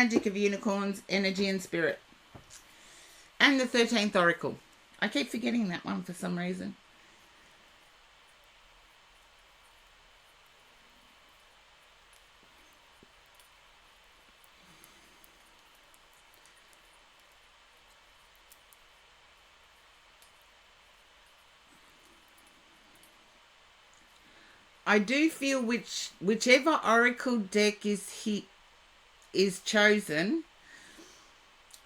Magic of Unicorns, Energy and Spirit. And the 13th Oracle. I keep forgetting that one for some reason. I do feel whichever oracle deck is chosen,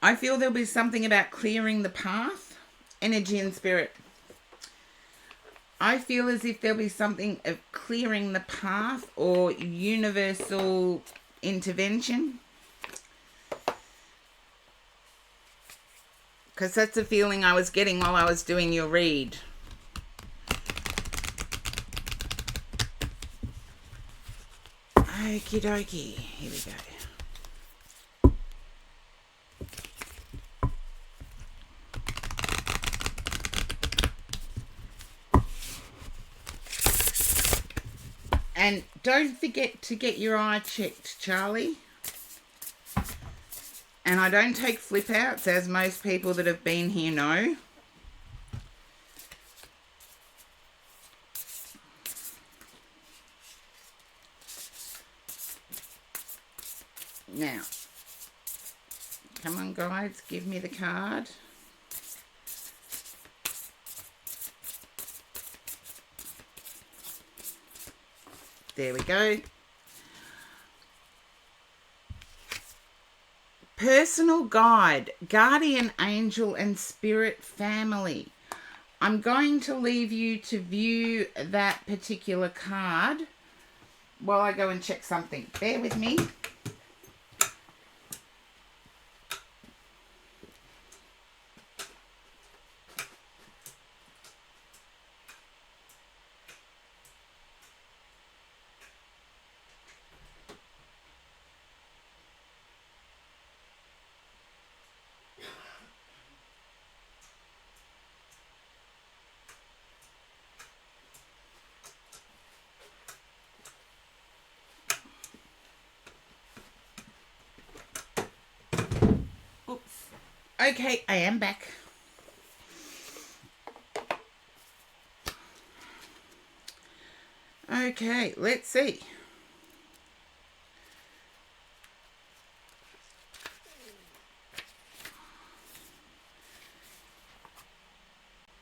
I feel there'll be something about clearing the path, energy and spirit. I feel as if there'll be something of clearing the path or universal intervention. Because that's the feeling I was getting while I was doing your read. Okie dokie, here we go. And don't forget to get your eye checked, Charlie. And I don't take flip outs, as most people that have been here know. Now, come on guides, give me the card. There we go. Personal guide, guardian angel and spirit family. I'm going to leave you to view that particular card while I go and check something. Bear with me. Okay, I am back. Okay, let's see.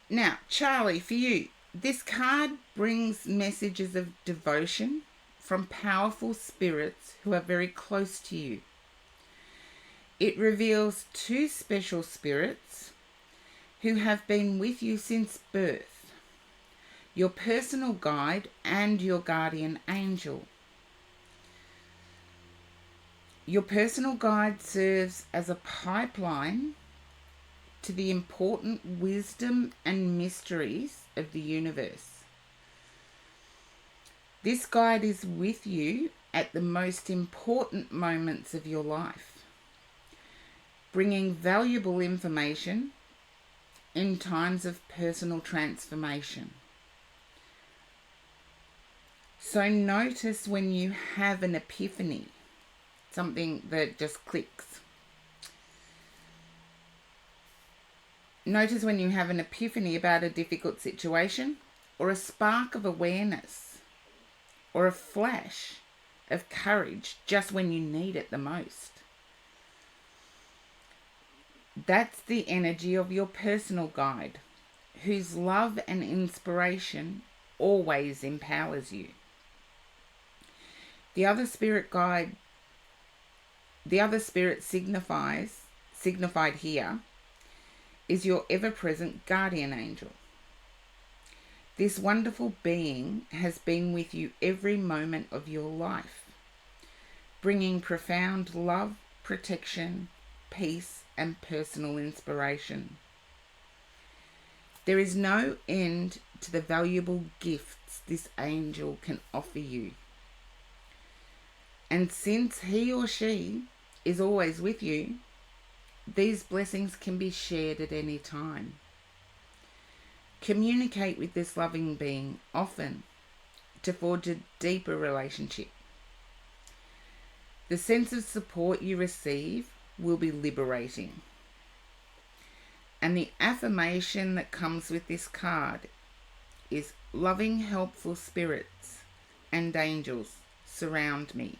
Now, Charlie, for you, this card brings messages of devotion from powerful spirits who are very close to you. It reveals two special spirits who have been with you since birth, your personal guide and your guardian angel. Your personal guide serves as a pipeline to the important wisdom and mysteries of the universe. This guide is with you at the most important moments of your life, bringing valuable information in times of personal transformation. So notice when you have an epiphany, something that just clicks. Notice when you have an epiphany about a difficult situation, or a spark of awareness, or a flash of courage just when you need it the most. That's the energy of your personal guide, whose love and inspiration always empowers you. The other spirit signified here, is your ever-present guardian angel. This wonderful being has been with you every moment of your life, bringing profound love, protection, peace, and personal inspiration. There is no end to the valuable gifts this angel can offer you. And since he or she is always with you, these blessings can be shared at any time. Communicate with this loving being often to forge a deeper relationship. The sense of support you receive will be liberating. And the affirmation that comes with this card is loving, helpful spirits and angels surround me.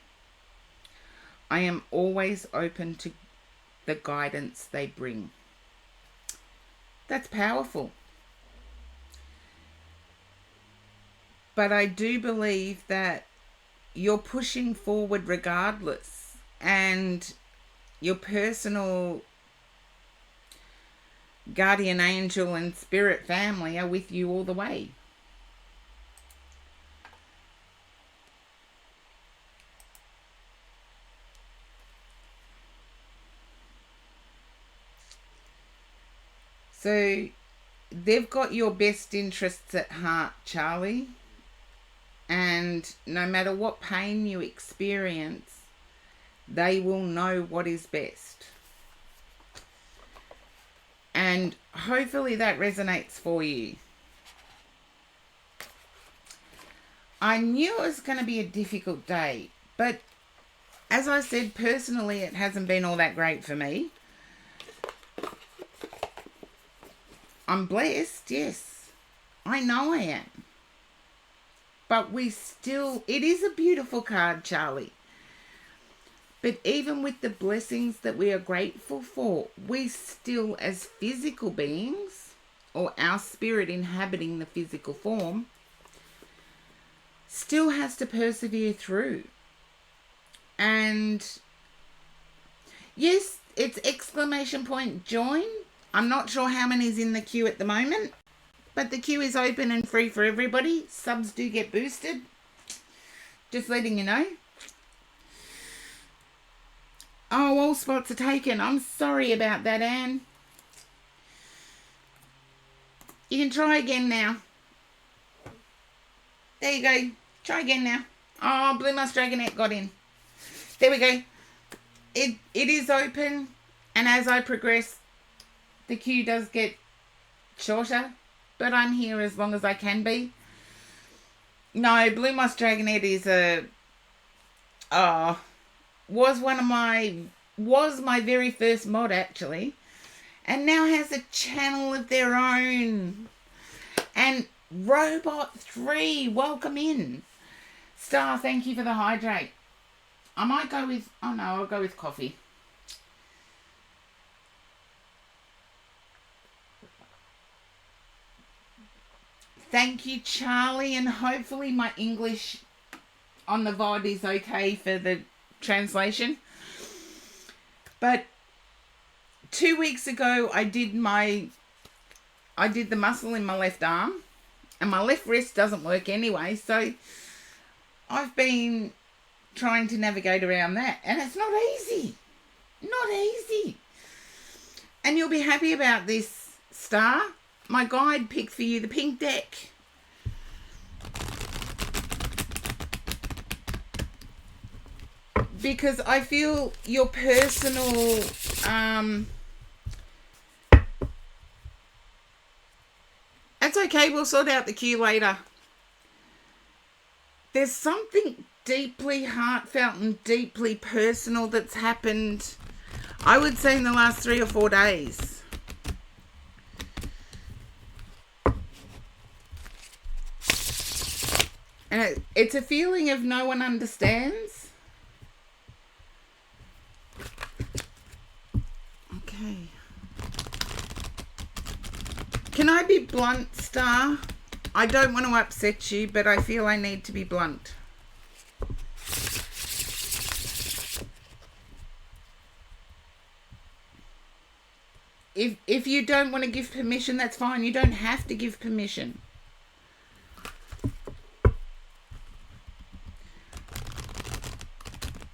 I am always open to the guidance they bring. That's powerful. But I do believe that you're pushing forward regardless, and your personal guardian angel and spirit family are with you all the way. So they've got your best interests at heart, Charlie. And no matter what pain you experience, they will know what is best. And hopefully that resonates for you. I knew it was going to be a difficult day, but as I said, personally, it hasn't been all that great for me. I'm blessed, yes. I know I am. But it is a beautiful card, Charlie. But even with the blessings that we are grateful for, we still, as physical beings, or our spirit inhabiting the physical form, still has to persevere through. And yes, it's !join. I'm not sure how many's in the queue at the moment, but the queue is open and free for everybody. Subs do get boosted. Just letting you know. Oh, all spots are taken. I'm sorry about that, Anne. You can try again now. There you go. Try again now. Oh, Blue Musk Dragonette got in. There we go. It is open, and as I progress, the queue does get shorter, but I'm here as long as I can be. No, Blue Musk Dragonette is was my very first mod, actually, and now has a channel of their own. And Robot 3, welcome in. Star, thank you for the hydrate. I might go with, I'll go with coffee. Thank you, Charlie, and hopefully my English on the VOD is okay for the translation. But 2 weeks ago, I did the muscle in my left arm, and my left wrist doesn't work anyway, so I've been trying to navigate around that, and it's not easy. Not easy. And you'll be happy about this, Star. My guide picked for you the pink deck. Because I feel your personal that's okay, we'll sort out the queue later. There's something deeply heartfelt and deeply personal that's happened, I would say, in the last 3 or 4 days. And it's a feeling of no one understands. Okay. Can I be blunt, Star? I don't want to upset you, but I feel I need to be blunt. If you don't want to give permission, that's fine. You don't have to give permission.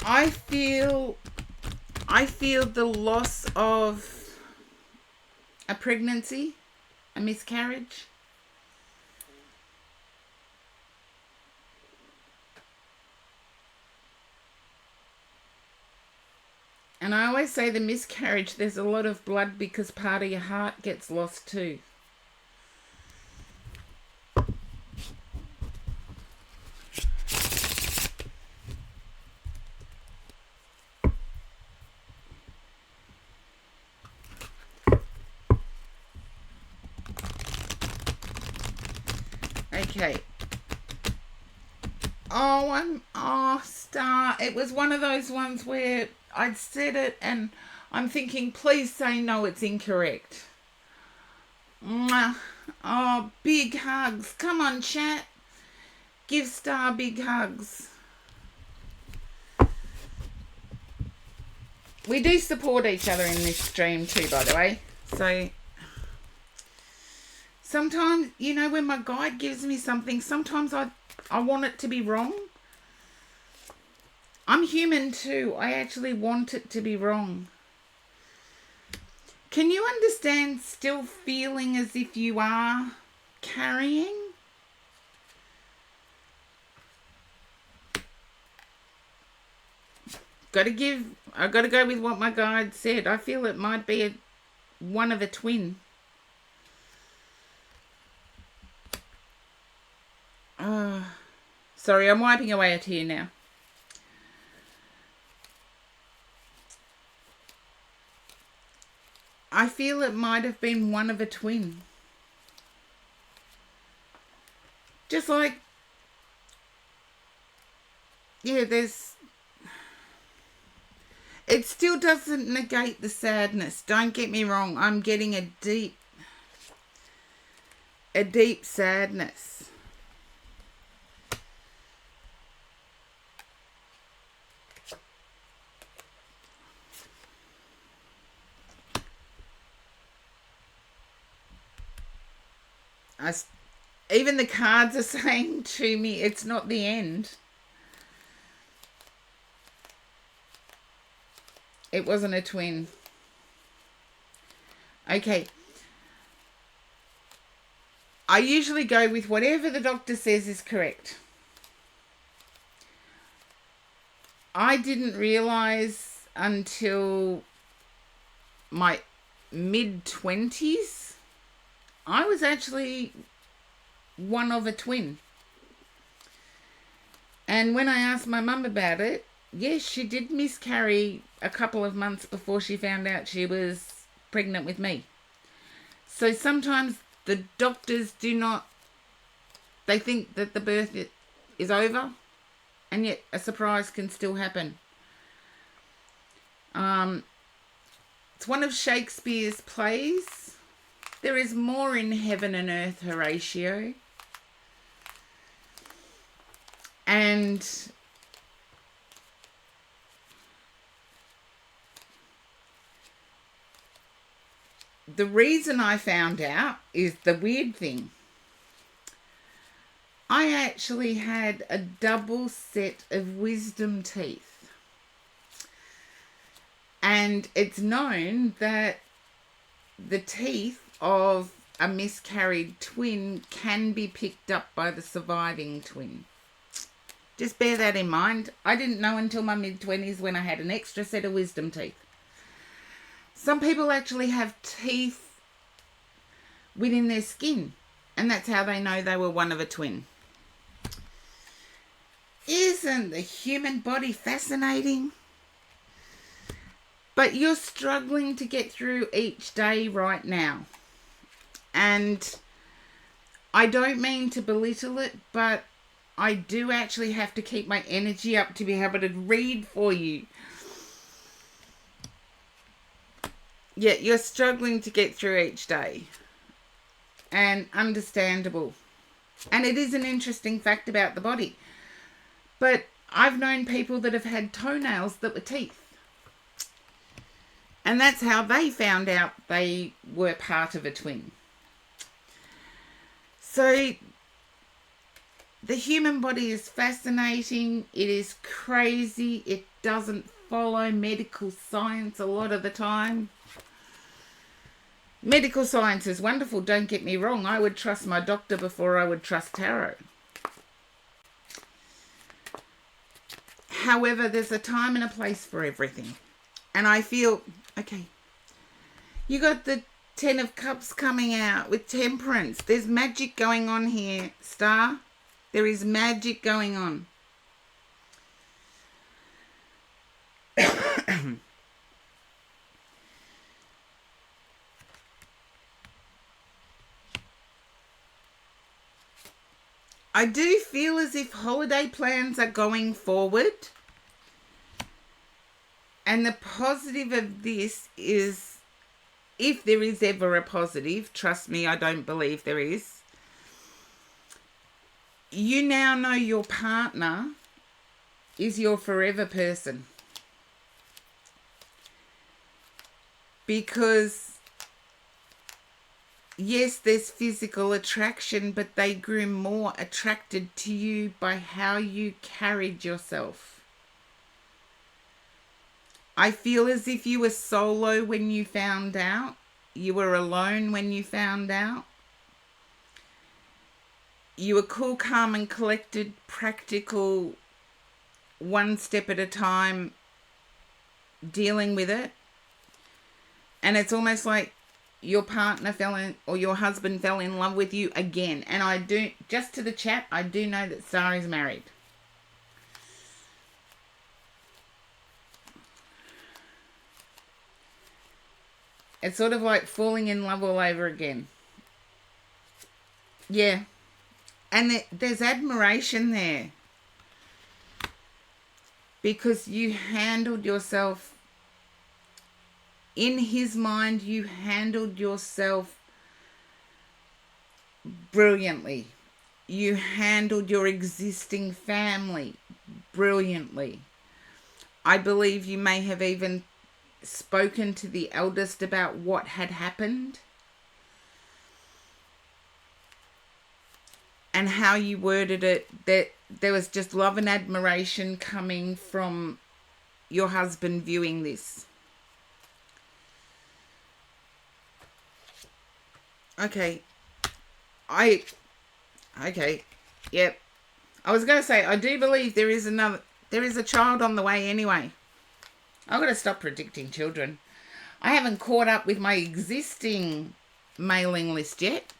I feel the loss of a pregnancy, a miscarriage. And I always say the miscarriage, there's a lot of blood because part of your heart gets lost too. Okay. Star. It was one of those ones where I'd said it and I'm thinking, please say no, it's incorrect. Mwah. Oh, big hugs. Come on, chat. Give Star big hugs. We do support each other in this stream too, by the way. So sometimes, when my guide gives me something, sometimes I want it to be wrong. I'm human too. I actually want it to be wrong. Can you understand still feeling as if you are carrying? I've got to go with what my guide said. I feel it might be one of a twin. Sorry, I'm wiping away a tear now. I feel it might have been one of a twin. Just like, it still doesn't negate the sadness. Don't get me wrong. I'm getting a deep sadness. Even the cards are saying to me, it's not the end. It wasn't a twin. Okay. I usually go with whatever the doctor says is correct. I didn't realize until my mid-20s, I was actually one of a twin. And when I asked my mum about it, yes, she did miscarry a couple of months before she found out she was pregnant with me. So sometimes the doctors they think that the birth is over, and yet a surprise can still happen. It's one of Shakespeare's plays. There is more in heaven and earth, Horatio. And the reason I found out is the weird thing. I actually had a double set of wisdom teeth. And it's known that the teeth of a miscarried twin can be picked up by the surviving twin. Just bear that in mind. I didn't know until my mid-20s when I had an extra set of wisdom teeth. Some people actually have teeth within their skin, and that's how they know they were one of a twin. Isn't the human body fascinating? But you're struggling to get through each day right now. And I don't mean to belittle it, but I do actually have to keep my energy up to be able to read for you. Yeah, you're struggling to get through each day. And understandable. And it is an interesting fact about the body. But I've known people that have had toenails that were teeth. And that's how they found out they were part of a twin. So the human body is fascinating. It is crazy. It doesn't follow medical science a lot of the time. Medical science is wonderful, don't get me wrong. I would trust my doctor before I would trust tarot. However, there's a time and a place for everything. And I feel, okay, you got the 10 of Cups coming out with Temperance. There's magic going on here, Star. There is magic going on. I do feel as if holiday plans are going forward. And the positive of this is, if there is ever a positive, trust me, I don't believe there is, you now know your partner is your forever person. Because, yes, there's physical attraction, but they grew more attracted to you by how you carried yourself. I feel as if you were solo when you found out. You were alone when you found out. You were cool, calm and collected, practical, one step at a time, dealing with it. And it's almost like your partner or your husband fell in love with you again. And I do, just to the chat, I do know that Star is married. It's sort of like falling in love all over again. Yeah. And there's admiration there. Because you handled yourself, in his mind, you handled yourself brilliantly. You handled your existing family brilliantly. I believe you may have even spoken to the eldest about what had happened and how you worded it, that there was just love and admiration coming from your husband viewing this. Okay. Yep. I was going to say, I do believe there is a child on the way anyway. I've got to stop predicting children. I haven't caught up with my existing mailing list yet.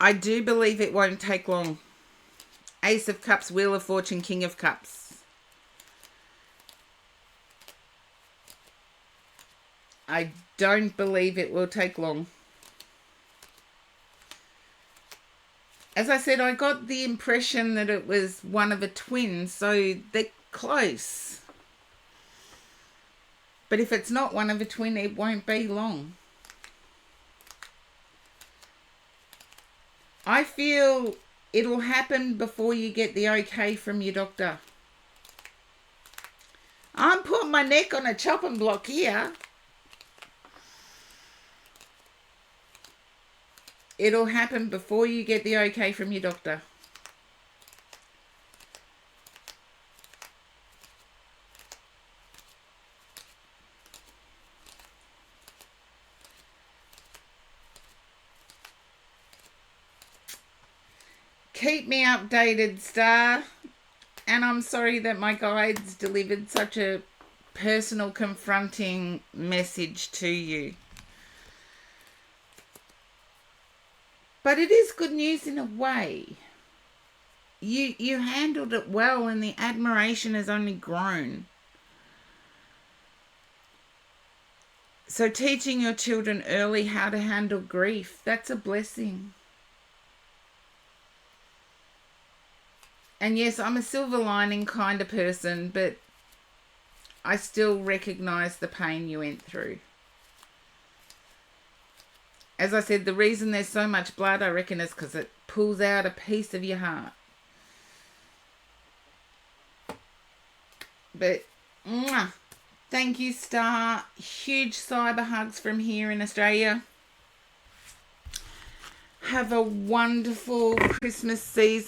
I do believe it won't take long. Ace of Cups, Wheel of Fortune, King of Cups. I don't believe it will take long. As I said, I got the impression that it was one of a twin, so they're close. But if it's not one of a twin, it won't be long. I feel it'll happen before you get the okay from your doctor. I'm putting my neck on a chopping block here. It'll happen before you get the okay from your doctor. Keep me updated, Star. And I'm sorry that my guides delivered such a personal, confronting message to you. But it is good news in a way. You handled it well, and the admiration has only grown. So teaching your children early how to handle grief, that's a blessing. And yes, I'm a silver lining kind of person, but I still recognise the pain you went through. As I said, the reason there's so much blood, I reckon, is because it pulls out a piece of your heart. But, thank you, Star. Huge cyber hugs from here in Australia. Have a wonderful Christmas season.